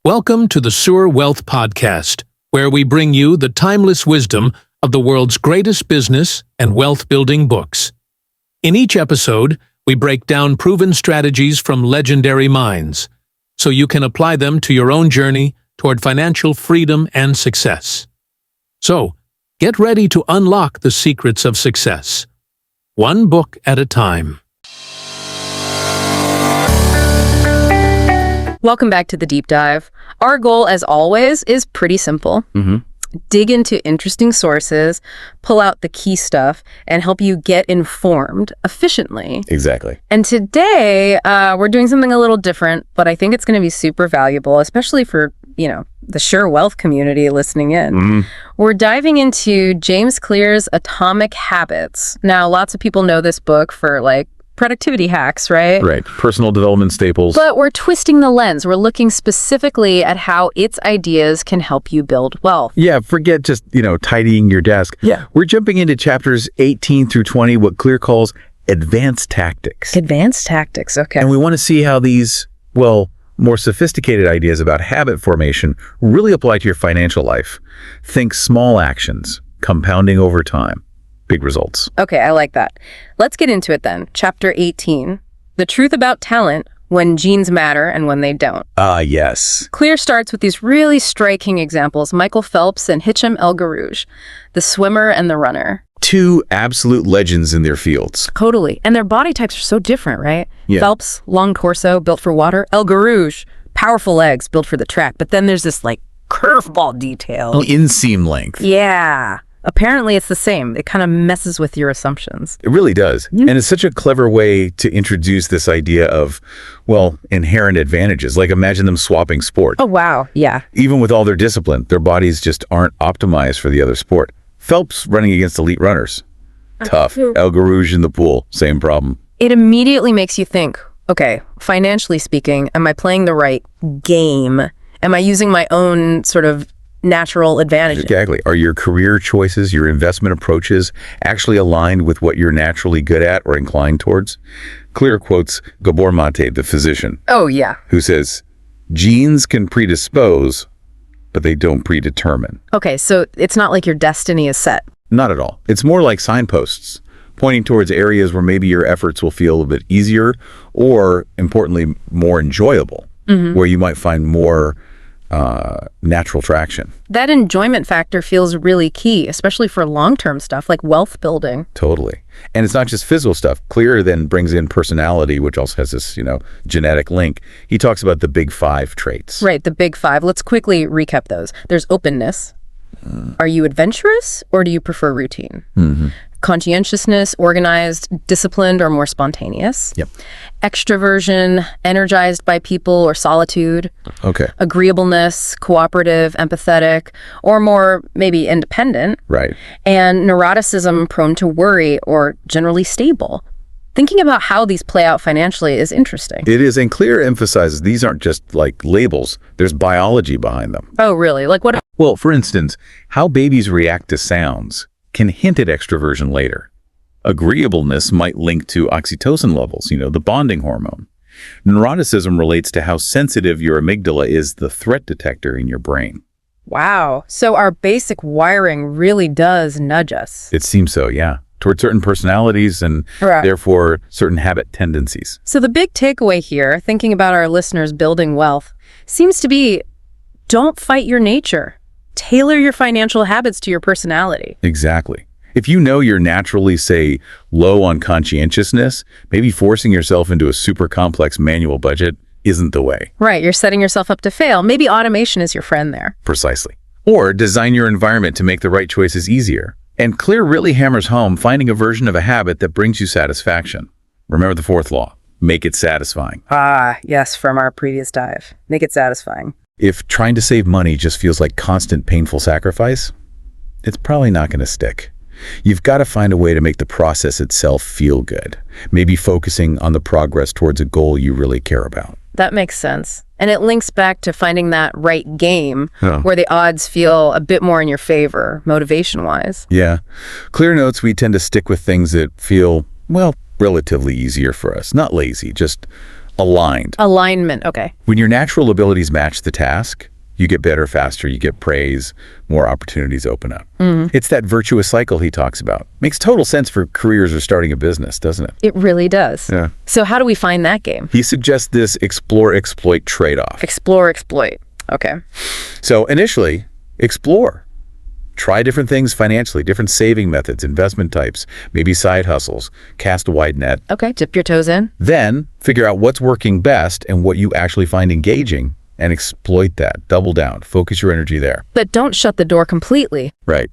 Welcome to the Sewer Wealth Podcast, where we bring you the timeless wisdom of the world's greatest business and wealth-building books. In each episode, we break down proven strategies from legendary minds, so you can apply them to your own journey toward financial freedom and success. So, get ready to unlock the secrets of success, one book at a time. Welcome back to The Deep Dive. Our goal, as always, is pretty simple. Dig into interesting sources, pull out the key stuff, and help you get informed efficiently. Exactly. And today, we're doing something a little different, but I think it's going to be super valuable, especially for, the Sure Wealth community listening in. We're diving into James Clear's Atomic Habits. Now, lots of people know this book for, productivity hacks, right? Right. Personal development staples. But we're twisting the lens. We're looking specifically at how its ideas can help you build wealth. Yeah, forget just, tidying your desk. Yeah. We're jumping into chapters 18 through 20, what Clear calls advanced tactics. Advanced tactics, okay. And we want to see how these, more sophisticated ideas about habit formation really apply to your financial life. Think small actions, compounding over time. Big results. Okay, I like that. Let's get into it then. Chapter 18, The Truth About Talent, When Genes Matter and When They Don't. Yes. Clear starts with these really striking examples, Michael Phelps and Hicham El Guerrouj, the swimmer and the runner. Two absolute legends in their fields. Totally. And their body types are so different, right? Yeah. Phelps, long torso, built for water. El Guerrouj, powerful legs, built for the track. But then there's this, curveball detail. Inseam length. Yeah. Apparently it's the same. It kind of messes with your assumptions. It really does. And it's such a clever way to introduce this idea of, inherent advantages. Imagine them swapping sport. Oh, wow. Yeah. Even with all their discipline, their bodies just aren't optimized for the other sport. Phelps running against elite runners. Tough. El Guerrouj in the pool. Same problem. It immediately makes you think, okay, financially speaking, am I playing the right game? Am I using my own sort of natural advantages? Exactly. Are your career choices, your investment approaches actually aligned with what you're naturally good at or inclined towards? Clear quotes Gabor Mate, the physician. Oh, yeah. Who says, genes can predispose, but they don't predetermine. Okay, so it's not like your destiny is set. Not at all. It's more like signposts, pointing towards areas where maybe your efforts will feel a bit easier or, importantly, more enjoyable, where you might find more natural traction. That enjoyment factor feels really key, especially for long-term stuff like wealth building. Totally. And it's not just physical stuff. Clear then brings in personality, which also has this, genetic link. He talks about the big 5 traits. Right, the big 5. Let's quickly recap those. There's openness. Are you adventurous or do you prefer routine? Conscientiousness, organized, disciplined, or more spontaneous. Yep. Extroversion, energized by people or solitude. Okay. Agreeableness, cooperative, empathetic, or more maybe independent. Right. And neuroticism, prone to worry or generally stable. Thinking about how these play out financially is interesting. It is, and Clear emphasizes these aren't just labels. There's biology behind them. Oh, really? Like what? Well, for instance, how babies react to sounds can hint at extroversion later. Agreeableness might link to oxytocin levels, the bonding hormone. Neuroticism relates to how sensitive your amygdala is, the threat detector in your brain. Wow. So our basic wiring really does nudge us. It seems so, yeah. Toward certain personalities and therefore certain habit tendencies. So the big takeaway here, thinking about our listeners building wealth, seems to be don't fight your nature. Tailor your financial habits to your personality. Exactly. If you know you're naturally, say, low on conscientiousness, maybe forcing yourself into a super complex manual budget isn't the way. Right. You're setting yourself up to fail. Maybe automation is your friend there. Precisely. Or design your environment to make the right choices easier. And Clear really hammers home finding a version of a habit that brings you satisfaction. Remember the 4th law. Make it satisfying. Ah, yes, from our previous dive. Make it satisfying. If trying to save money just feels like constant painful sacrifice, it's probably not going to stick. You've got to find a way to make the process itself feel good. Maybe focusing on the progress towards a goal you really care about. That makes sense. And it links back to finding that right game where the odds feel a bit more in your favor, motivation-wise. Yeah. Clear notes we tend to stick with things that feel, relatively easier for us. Not lazy, just Aligned. Alignment, okay. When your natural abilities match the task, you get better faster, you get praise, more opportunities open up. It's that virtuous cycle he talks about. Makes total sense for careers or starting a business, doesn't it? It really does. Yeah. So how do we find that game? He suggests this explore-exploit trade-off. Explore, exploit. Okay. So initially, explore. Try different things financially, different saving methods, investment types, maybe side hustles, cast a wide net. Okay, dip your toes in. Then figure out what's working best and what you actually find engaging and exploit that. Double down. Focus your energy there. But don't shut the door completely. Right.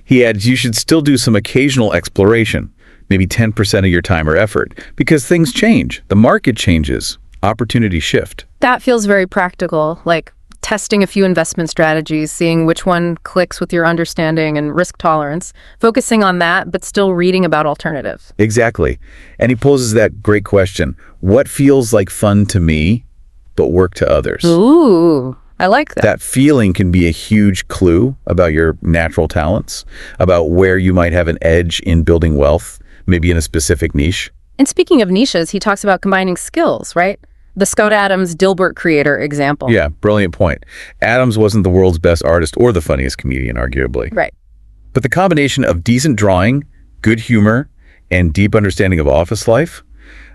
He adds you should still do some occasional exploration, maybe 10% of your time or effort, because things change. The market changes. Opportunities shift. That feels very practical, like testing a few investment strategies, seeing which one clicks with your understanding and risk tolerance, focusing on that, but still reading about alternatives. Exactly. And he poses that great question. What feels like fun to me, but work to others? Ooh, I like that. That feeling can be a huge clue about your natural talents, about where you might have an edge in building wealth, maybe in a specific niche. And speaking of niches, he talks about combining skills, right? The Scott Adams Dilbert creator example. Yeah, brilliant point. Adams wasn't the world's best artist or the funniest comedian, arguably. Right. But the combination of decent drawing, good humor, and deep understanding of office life,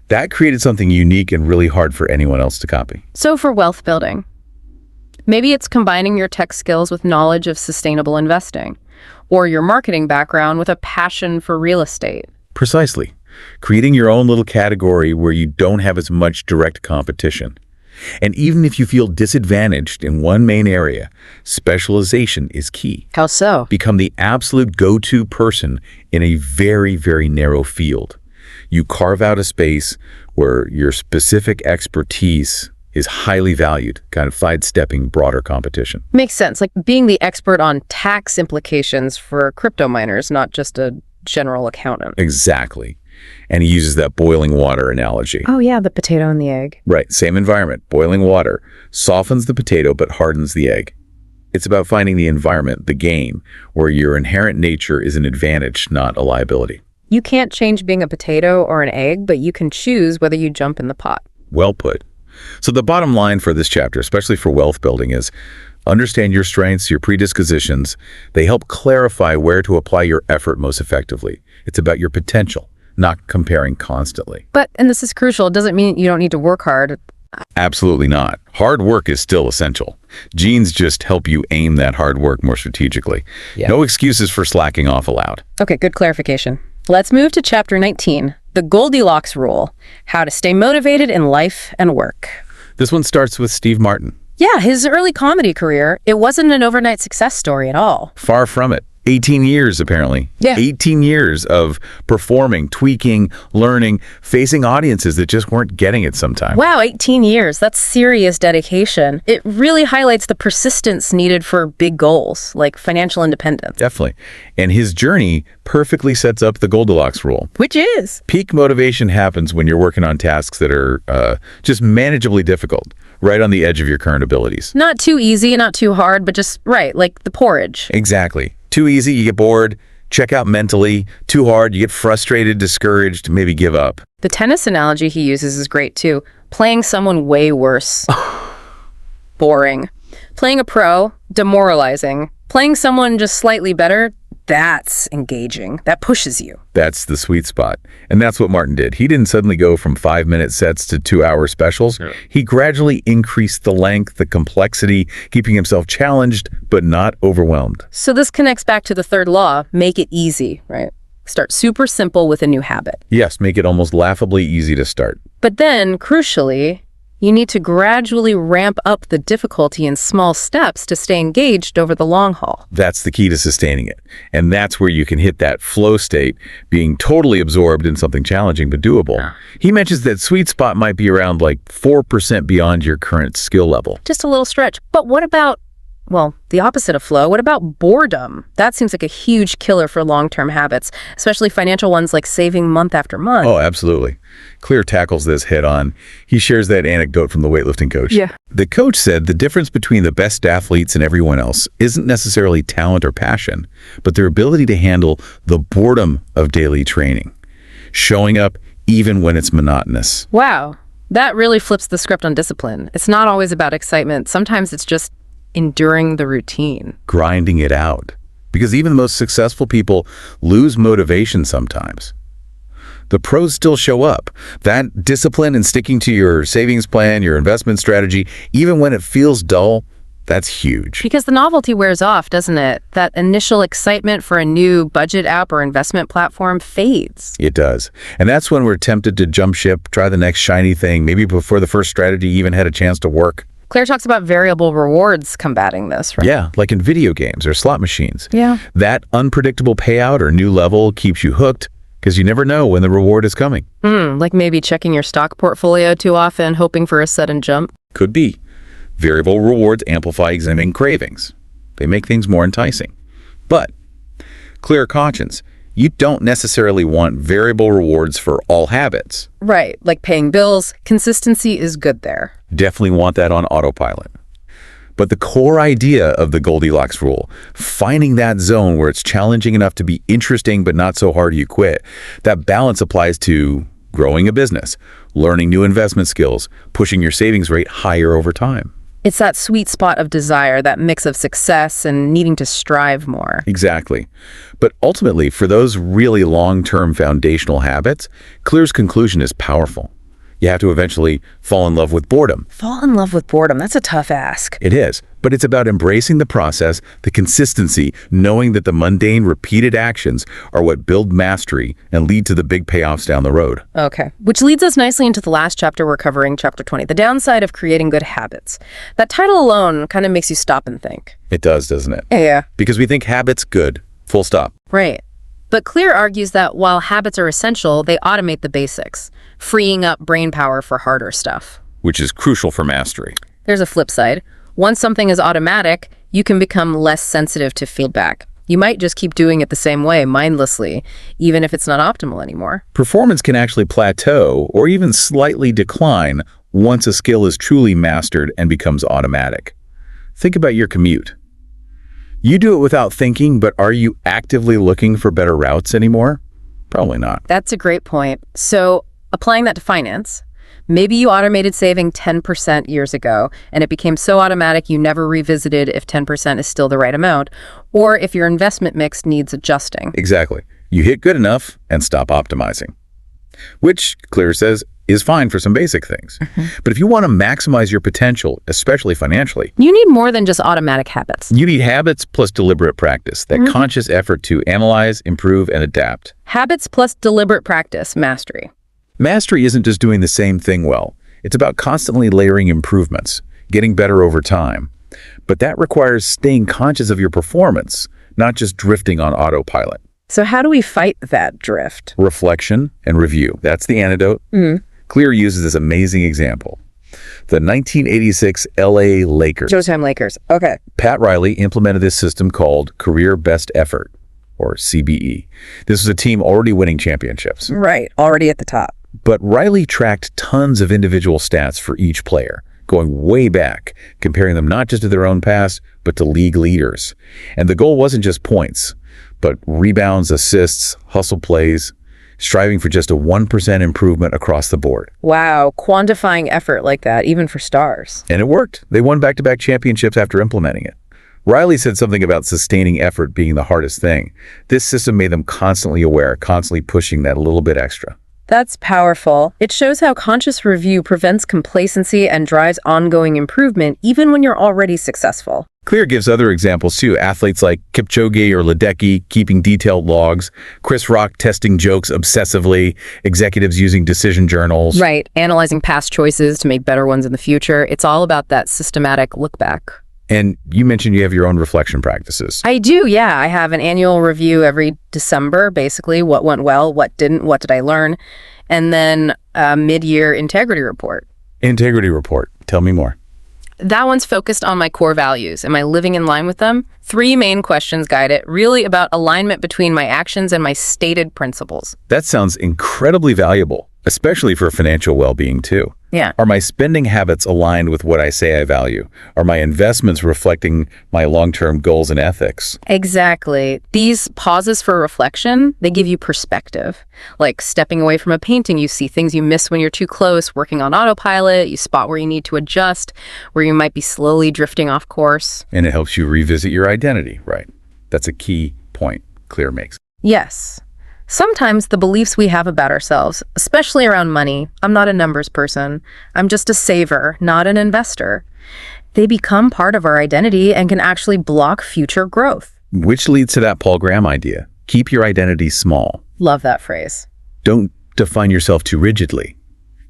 that created something unique and really hard for anyone else to copy. So for wealth building, maybe it's combining your tech skills with knowledge of sustainable investing, or your marketing background with a passion for real estate. Precisely. Creating your own little category where you don't have as much direct competition. And even if you feel disadvantaged in one main area, specialization is key. How so? Become the absolute go-to person in a very, very narrow field. You carve out a space where your specific expertise is highly valued, kind of sidestepping broader competition. Makes sense, like being the expert on tax implications for crypto miners, not just a general accountant. Exactly. And he uses that boiling water analogy. Oh yeah, the potato and the egg. Right, same environment. Boiling water softens the potato but hardens the egg. It's about finding the environment, the game, where your inherent nature is an advantage, not a liability. You can't change being a potato or an egg, but you can choose whether you jump in the pot. Well put. So the bottom line for this chapter, especially for wealth building, is understand your strengths, your predispositions. They help clarify where to apply your effort most effectively. It's about your potential, not comparing constantly. But, and this is crucial, it doesn't mean you don't need to work hard. Absolutely not. Hard work is still essential. Genes just help you aim that hard work more strategically. Yeah. No excuses for slacking off allowed. Okay, good clarification. Let's move to chapter 19, the Goldilocks rule, how to stay motivated in life and work. This one starts with Steve Martin. Yeah, his early comedy career, it wasn't an overnight success story at all. Far from it. 18 years, apparently. Yeah. 18 years of performing, tweaking, learning, facing audiences that just weren't getting it sometimes. Wow, 18 years. That's serious dedication. It really highlights the persistence needed for big goals, like financial independence. Definitely. And his journey perfectly sets up the Goldilocks rule. Which is? Peak motivation happens when you're working on tasks that are just manageably difficult, right on the edge of your current abilities. Not too easy, not too hard, but just right, like the porridge. Exactly. Too easy, you get bored. Check out mentally. Too hard, you get frustrated, discouraged, maybe give up. The tennis analogy he uses is great too. Playing someone way worse. Boring. Playing a pro, demoralizing. Playing someone just slightly better, that's engaging. That pushes you. That's the sweet spot. And that's what Martin did. He didn't suddenly go from 5-minute sets to 2-hour specials. Yeah. He gradually increased the length, the complexity, keeping himself challenged, but not overwhelmed. So this connects back to the third law, make it easy, right? Start super simple with a new habit. Yes, make it almost laughably easy to start. But then, crucially, you need to gradually ramp up the difficulty in small steps to stay engaged over the long haul. That's the key to sustaining it. And that's where you can hit that flow state, being totally absorbed in something challenging but doable. Yeah. He mentions that sweet spot might be around like 4% beyond your current skill level. Just a little stretch. But what about, well, the opposite of flow? What about boredom? That seems like a huge killer for long-term habits, especially financial ones like saving month after month. Oh, absolutely. Clear tackles this head on. He shares that anecdote from the weightlifting coach. Yeah. The coach said the difference between the best athletes and everyone else isn't necessarily talent or passion, but their ability to handle the boredom of daily training, showing up even when it's monotonous. Wow. That really flips the script on discipline. It's not always about excitement. Sometimes it's just enduring the routine. Grinding it out. Because even the most successful people lose motivation sometimes. The pros still show up. That discipline and sticking to your savings plan, your investment strategy, even when it feels dull, that's huge. Because the novelty wears off, doesn't it? That initial excitement for a new budget app or investment platform fades. It does. And that's when we're tempted to jump ship, try the next shiny thing, maybe before the first strategy even had a chance to work. Claire talks about variable rewards combating this, right? Yeah, like in video games or slot machines. Yeah. That unpredictable payout or new level keeps you hooked because you never know when the reward is coming. Like maybe checking your stock portfolio too often, hoping for a sudden jump. Could be. Variable rewards amplify examining cravings. They make things more enticing. But, clear conscience, you don't necessarily want variable rewards for all habits. Right, like paying bills, consistency is good there. Definitely want that on autopilot. But the core idea of the Goldilocks rule, finding that zone where it's challenging enough to be interesting but not so hard you quit, that balance applies to growing a business, learning new investment skills, pushing your savings rate higher over time. It's that sweet spot of desire, that mix of success and needing to strive more. Exactly. But ultimately, for those really long-term foundational habits, Clear's conclusion is powerful. You have to eventually fall in love with boredom. Fall in love with boredom, that's a tough ask. It is, but it's about embracing the process, the consistency, knowing that the mundane, repeated actions are what build mastery and lead to the big payoffs down the road. Okay, which leads us nicely into the last chapter we're covering, chapter 20, the downside of creating good habits. That title alone kind of makes you stop and think. It does, doesn't it? Yeah. Because we think habits good, full stop. Right. But Clear argues that while habits are essential, they automate the basics, freeing up brain power for harder stuff. Which is crucial for mastery. There's a flip side. Once something is automatic, you can become less sensitive to feedback. You might just keep doing it the same way, mindlessly, even if it's not optimal anymore. Performance can actually plateau or even slightly decline once a skill is truly mastered and becomes automatic. Think about your commute. You do it without thinking, but are you actively looking for better routes anymore? Probably not. That's a great point. So, applying that to finance, maybe you automated saving 10% years ago, and it became so automatic you never revisited if 10% is still the right amount, or if your investment mix needs adjusting. Exactly. You hit good enough and stop optimizing. Which, Clear says, is fine for some basic things. But if you want to maximize your potential, especially financially, You need more than just automatic habits. you need habits plus deliberate practice, that conscious effort to analyze, improve, and adapt. Habits plus deliberate practice, mastery. Mastery isn't just doing the same thing well. It's about constantly layering improvements, getting better over time. But that requires staying conscious of your performance, not just drifting on autopilot. So how do we fight that drift? Reflection and review. That's the antidote. Clear uses this amazing example. The 1986 LA Lakers. Showtime Lakers. Okay. Pat Riley implemented this system called Career Best Effort, or CBE. This was a team already winning championships. Right. Already at the top. But Riley tracked tons of individual stats for each player, going way back, comparing them not just to their own past, but to league leaders. And the goal wasn't just points, but rebounds, assists, hustle plays, striving for just a 1% improvement across the board. Wow. Quantifying effort like that, even for stars. And it worked. They won back-to-back championships after implementing it. Riley said something about sustaining effort being the hardest thing. This system made them constantly aware, constantly pushing that a little bit extra. That's powerful. It shows how conscious review prevents complacency and drives ongoing improvement, even when you're already successful. Clear gives other examples too. Athletes like Kipchoge or Ledecky keeping detailed logs, Chris Rock testing jokes obsessively, executives using decision journals. Right. Analyzing past choices to make better ones in the future. It's all about that systematic look back. And you mentioned you have your own reflection practices. I do, yeah. I have an annual review every December, basically. What went well, what didn't, what did I learn? And then a mid-year integrity report. Integrity report. Tell me more. That one's focused on my core values. Am I living in line with them? 3 main questions guide it, really about alignment between my actions and my stated principles. That sounds incredibly valuable. especially for financial well-being too. Yeah. Are my spending habits aligned with what I say I value? Are my investments reflecting my long-term goals and ethics? Exactly. These pauses for reflection, they give you perspective. Like stepping away from a painting, you see things you miss when you're too close, working on autopilot, you spot where you need to adjust, where you might be slowly drifting off course. And it helps you revisit your identity, right? That's a key point Clear makes. Yes. Sometimes the beliefs we have about ourselves, especially around money, I'm not a numbers person, I'm just a saver, not an investor, they become part of our identity and can actually block future growth. Which leads to that Paul Graham idea. Keep your identity small. Love that phrase. Don't define yourself too rigidly.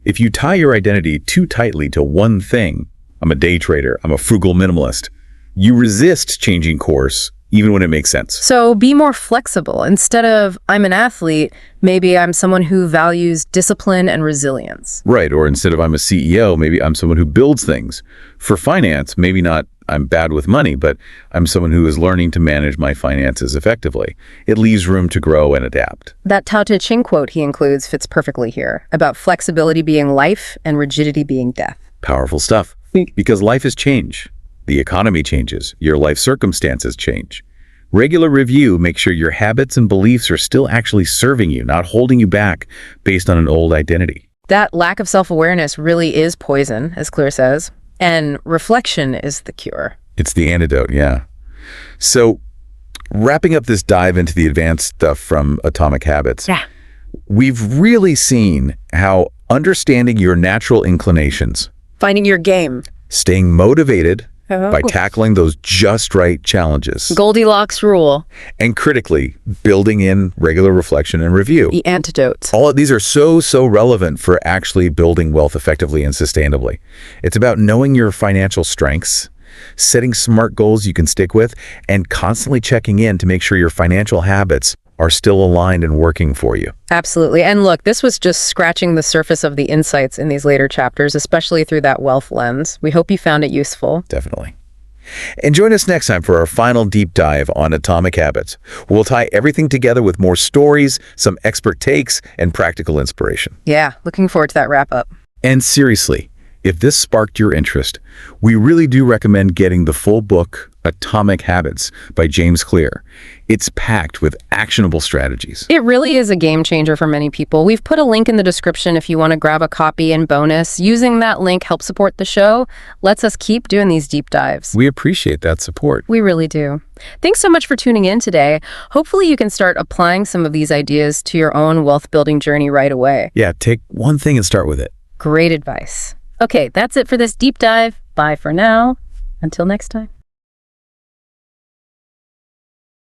If you tie your identity too tightly to one thing, I'm a day trader, I'm a frugal minimalist, you resist changing course even when it makes sense. So be more flexible. Instead of, I'm an athlete, maybe I'm someone who values discipline and resilience. Right, or instead of I'm a CEO, maybe I'm someone who builds things. For finance, maybe not I'm bad with money, but I'm someone who is learning to manage my finances effectively. It leaves room to grow and adapt. That Tao Te Ching quote he includes fits perfectly here, about flexibility being life and rigidity being death. Powerful stuff. Because life is change. The economy changes. Your life circumstances change. Regular review makes sure your habits and beliefs are still actually serving you, not holding you back based on an old identity. That lack of self-awareness really is poison, as Clear says, and reflection is the cure. It's the antidote, yeah. So, wrapping up this dive into the advanced stuff from Atomic Habits, we've really seen how understanding your natural inclinations, Finding your game. staying motivated by tackling those just right challenges, Goldilocks rule. and critically building in regular reflection and review. The antidotes. All of these are so relevant for actually building wealth effectively and sustainably. It's about knowing your financial strengths, setting smart goals you can stick with, and constantly checking in to make sure your financial habits are still aligned and working for you. Absolutely. And look, this was just scratching the surface of the insights in these later chapters, especially through that wealth lens. We hope you found it useful. Definitely. And join us next time for our final deep dive on Atomic Habits. We'll tie everything together with more stories, some expert takes, and practical inspiration. Yeah, looking forward to that wrap up. And seriously, if this sparked your interest, we really do recommend getting the full book, Atomic Habits by James Clear. It's packed with actionable strategies. It really is a game changer for many people. We've put a link in the description if you want to grab a copy and bonus. Using that link helps support the show, lets us keep doing these deep dives. We appreciate that support. We really do. Thanks so much for tuning in today. Hopefully you can start applying some of these ideas to your own wealth building journey right away. Yeah, take one thing and start with it. Great advice. Okay, that's it for this deep dive. Bye for now. Until next time.